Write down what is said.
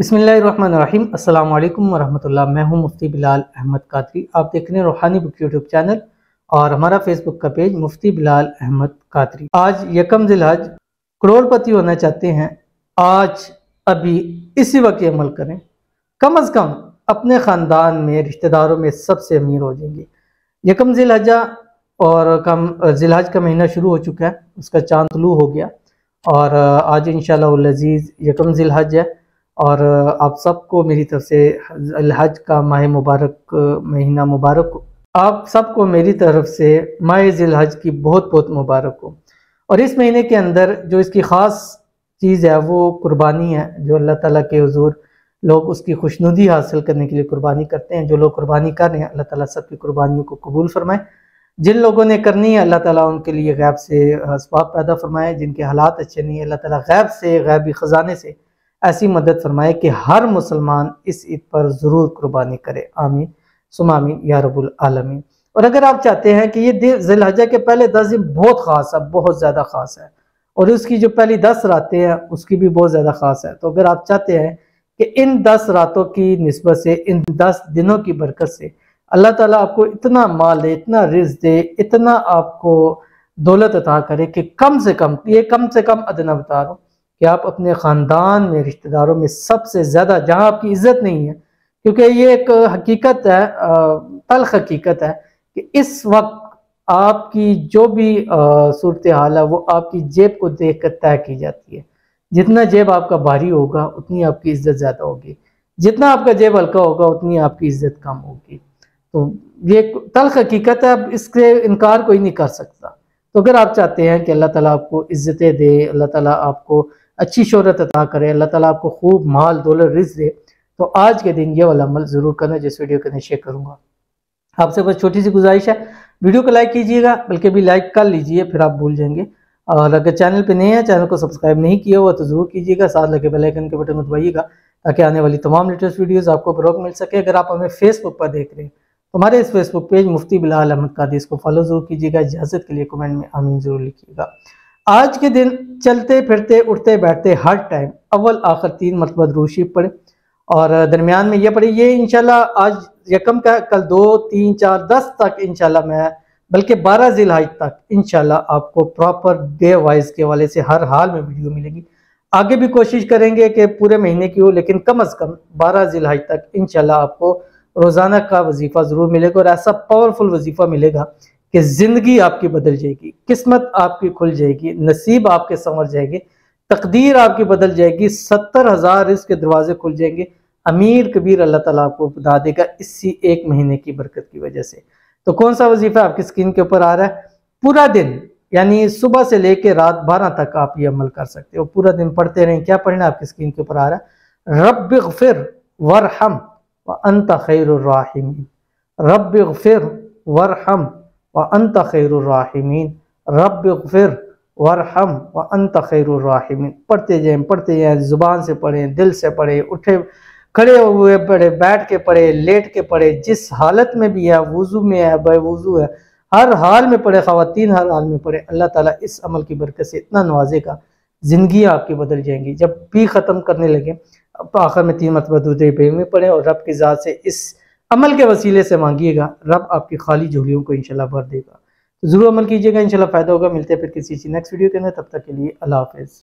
बिस्मिल्लाहिर्रहमानिर्रहीम। अस्सलाम वालेकुम वरहमतुल्लाह। मैं हूं मुफ्ती बिलाल अहमद कादरी। आप देख रहे हैं रूहानी बुक यूट्यूब चैनल और हमारा फेसबुक का पेज मुफ्ती बिलाल अहमद कादरी। आज यकम ज़िलहज, करोड़पति होना चाहते हैं, आज अभी इसी वक्त अमल करें। कम अज़ कम अपने ख़ानदान में, रिश्तेदारों में सबसे अमीर हो जाएंगे। यकम ज़िलहजा और कम ज़िलहज का महीना शुरू हो चुका है, उसका चांद तुलू हो गया और आज इंशाअल्लाह अज़ीज़ यकम ज़िलहज है। और आप सबको मेरी तरफ से हज का माह मुबारक, महीना मुबारक हो। आप सबको मेरी तरफ से माह ज़िलहज की बहुत बहुत मुबारक हो। और इस महीने के अंदर जो इसकी ख़ास चीज़ है वो कुर्बानी है, जो अल्लाह ताला के हुज़ूर लोग उसकी खुशनुदी हासिल करने के लिए कुर्बानी करते हैं। जो लोग कुर्बानी कर रहे हैं, अल्लाह ताला सबकी कुर्बानियों को कबूल फरमाए। जिन लोगों ने करनी है, अल्लाह ताला उनके लिए गैब से असबाब पैदा फरमाए। जिनके हालात अच्छे नहीं है, अल्लाह ताला गैब से, गैबी ख़जाने से ऐसी मदद फरमाए कि हर मुसलमान इस ईद पर ज़रूर कुर्बानी करे। आमीन सुमा आमीन या रब्बुल आलमीन। और अगर आप चाहते हैं कि ये ज़िलहज्जा के पहले 10 दिन बहुत ख़ास है, बहुत ज़्यादा ख़ास है, और उसकी जो पहली 10 रातें हैं उसकी भी बहुत ज़्यादा ख़ास है, तो अगर आप चाहते हैं कि इन 10 रातों की निस्बत से, इन 10 दिनों की बरकत से अल्लाह ताला आपको इतना माल दे, इतना रिज़्क़ दे, इतना आपको दौलत अता करे कि कम से कम, ये कम से कम अदना बता रहा हूँ कि आप अपने ख़ानदान में, रिश्तेदारों में सबसे ज़्यादा, जहाँ आपकी इज़्ज़त नहीं है, क्योंकि ये एक हकीकत है, तल्ख़ हकीकत है कि इस वक्त आपकी जो भी सूरत हाल है वो आपकी जेब को देख कर तय की जाती है। जितना जेब आपका भारी होगा उतनी आपकी इज़्ज़त ज़्यादा होगी, जितना आपका जेब हल्का होगा उतनी आपकी इज़्ज़त कम होगी। तो ये तल्ख़ हकीकत है, अब इससे इनकार कोई नहीं कर सकता। तो अगर आप चाहते हैं कि अल्लाह ताला आपको इज़्ज़तें दे, अल्लाह ताला आपको अच्छी शोहरत अता करे, अल्लाह ताला आपको खूब माल दौलत रिज़्क़ दे, तो आज के दिन ये वाला अमल ज़रूर करना जिस वीडियो के अंदर शेयर करूँगा। आपसे बस छोटी सी गुजारिश है, वीडियो को लाइक कीजिएगा, बल्कि भी लाइक कर लीजिए, फिर आप भूल जाएंगे। और अगर चैनल पे नए हैं, चैनल को सब्सक्राइब नहीं किया हुआ तो ज़रूर कीजिएगा, साथ लगे बेल आइकन के बटन को दबाइएगा ताकि आने वाली तमाम लेटेस्ट वीडियोज़ आपको बर वक्त मिल सके। अगर आप हमें फेसबुक पर देख रहे हैं तो हमारे इस फेसबुक पेज मुफ्ती बिलाल अहमद कादरी, इसको फॉलो ज़रूर कीजिएगा। इजाज़त के लिए कमेंट में आमीन ज़रूर लिखिएगा। आज के दिन चलते फिरते, उठते बैठते, हर टाइम अव्वल आखिर 3 मरतबा दुरूद शरीफ पढ़े और दरमियान में ये पढ़े। ये इंशाल्लाह आज यकम का, कल 2, 3, 4, 10 तक इंशाल्लाह मैं, बल्कि 12 ज़िलहज तक इंशाल्लाह आपको प्रॉपर डे वाइज के हवाले से हर हाल में वीडियो मिलेगी। आगे भी कोशिश करेंगे कि पूरे महीने की हो, लेकिन कम अज़ कम 12 ज़िलहज तक इंशाल्लाह आपको रोज़ाना का वजीफ़ा ज़रूर मिलेगा। और ऐसा पावरफुल वजीफ़ा मिलेगा कि ज़िंदगी आपकी बदल जाएगी, किस्मत आपकी खुल जाएगी, नसीब आपके संवर जाएंगे, तकदीर आपकी बदल जाएगी, 70,000 रिज़्क़ के दरवाजे खुल जाएंगे। अमीर कबीर अल्लाह ताला आपको बता देगा इसी एक महीने की बरकत की वजह से। तो कौन सा वजीफ़ा आपकी स्क्रीन के ऊपर आ रहा है, पूरा दिन यानी सुबह से लेकर रात 12 तक आप ये अमल कर सकते हो। पूरा दिन पढ़ते रहें। क्या पढ़ना आपकी स्क्रीन के ऊपर आ रहा है, रब्बिग़फ़िर वरहम व अंत खैरुर राहिमीन, रब्बिग़फ़िर वरहम व अंत खैरुर राहिमीन, रब्बिग़फ़िर वरहम व अंत खैरुर राहिमीन। पढ़ते जाएं, ज़ुबान से पढ़ें, दिल से पढ़ें, उठे खड़े हुए पढ़े, बैठ के पढ़े, लेट के पढ़े, जिस हालत में भी है, वुज़ू में है, बेवुज़ू है, हर हाल में पढ़े, ख़वातीन हर हाल में पढ़े। अल्लाह ताला इस अमल की बरकत से इतना नवाजेगा, ज़िंदगी आपकी बदल जाएंगी। जब भी ख़त्म करने लगे आखिर में 3 मरतबा दूध में पढ़े और रब की ज़ात से इस अमल के वसीले से मांगिएगा, रब आपकी खाली झोलियों को इंशाल्लाह भर देगा। तो ज़रूर अमल कीजिएगा, इंशाल्लाह फ़ायदा होगा। मिलते हैं फिर किसी नेक्स्ट वीडियो के अंदर, तब तक के लिए अल्लाह हाफ़िज़।